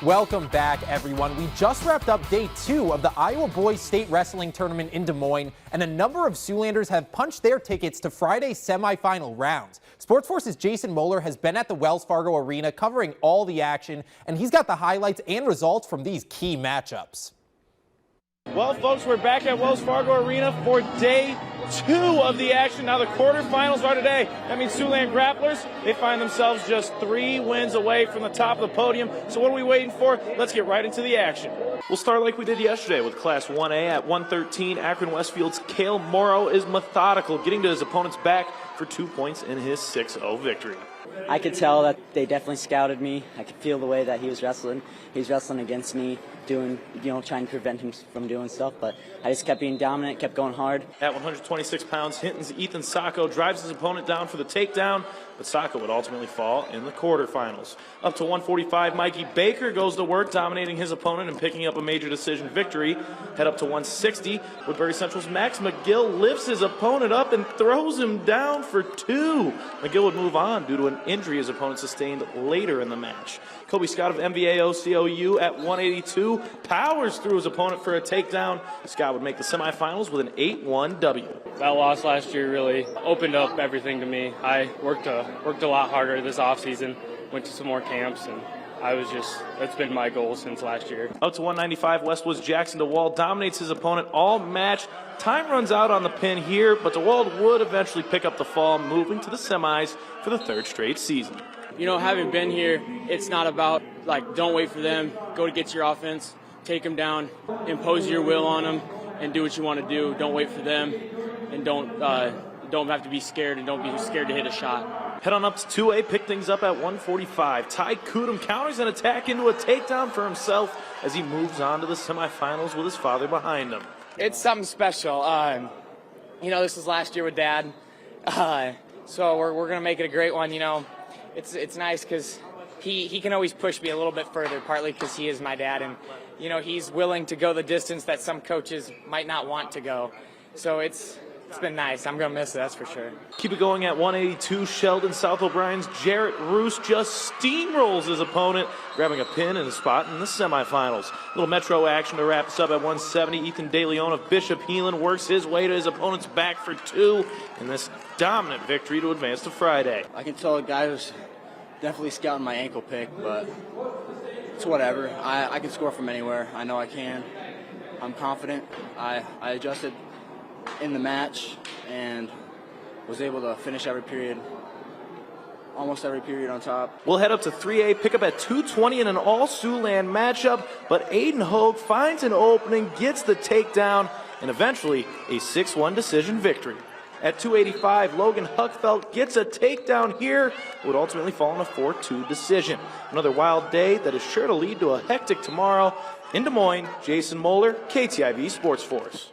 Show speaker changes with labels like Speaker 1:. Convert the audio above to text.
Speaker 1: Welcome back, everyone. We just wrapped up day 2 of the Iowa Boys State Wrestling Tournament in Des Moines, and a number of Siouxlanders have punched their tickets to Friday's semifinal rounds. Sports Force's Jason Moeller has been at the Wells Fargo Arena covering all the action, and he's got the highlights and results from these key matchups.
Speaker 2: Well, folks, we're back at Wells Fargo Arena for day 2 of the action. Now the quarterfinals are today. That means Siouxland Grapplers, they find themselves just 3 wins away from the top of the podium. So what are we waiting for? Let's get right into the action. We'll start like we did yesterday with Class 1A at 113. Akron Westfield's Cale Morrow is methodical, getting to his opponent's back for 2 points in his 6-0 victory.
Speaker 3: I could tell that they definitely scouted me. I could feel the way that he was wrestling. He was wrestling against me, trying to prevent him from doing stuff, but I just kept being dominant, kept going hard.
Speaker 2: At 126 pounds, Hinton's Ethan Sacco drives his opponent down for the takedown, but Sacco would ultimately fall in the quarterfinals. Up to 145, Mikey Baker goes to work, dominating his opponent and picking up a major decision victory. Head up to 160, Woodbury Central's Max McGill lifts his opponent up and throws him down for 2. McGill would move on due to an injury his opponent sustained later in the match. Kobe Scott of MVAO COU at 182 powers through his opponent for a takedown. Scott would make the semifinals with an 8-1 W.
Speaker 4: That loss last year really opened up everything to me. I worked a lot harder this offseason, went to some more camps, and that's been my goal since last year.
Speaker 2: Up to 195, Westwood's Jackson DeWald dominates his opponent all match. Time runs out on the pin here, but DeWald would eventually pick up the fall, moving to the semis for the 3rd straight season.
Speaker 4: Having been here, it's not about, don't wait for them, go to get your offense, take them down, impose your will on them, and do what you want to do. Don't wait for them, and don't have to be scared, and don't be scared to hit a shot.
Speaker 2: Head on up to 2A, pick things up at 145. Ty Kudum counters an attack into a takedown for himself as he moves on to the semifinals with his father behind him.
Speaker 5: It's something special. This was last year with Dad, so we're going to make it a great one. It's nice because he can always push me a little bit further, partly because he is my dad, and he's willing to go the distance that some coaches might not want to go. So it's been nice. I'm going to miss it, that's for sure.
Speaker 2: Keep it going at 182. Sheldon South O'Brien's Jarrett Roos just steamrolls his opponent, grabbing a pin and a spot in the semifinals. Little Metro action to wrap us up at 170. Ethan DeLeon of Bishop Heelan works his way to his opponent's back for 2 in this dominant victory to advance to Friday.
Speaker 3: I can tell the guy was definitely scouting my ankle pick, but it's whatever. I can score from anywhere. I know I can. I'm confident. I adjusted in the match and was able to finish almost every period on top.
Speaker 2: We'll head up to 3A, pick up at 220 in an all-Siouxland matchup, but Aiden Hogue finds an opening, gets the takedown, and eventually a 6-1 decision victory. At 285, Logan Huckfeld gets a takedown here, would ultimately fall in a 4-2 decision. Another wild day that is sure to lead to a hectic tomorrow. In Des Moines, Jason Moeller, KTIV Sports Force.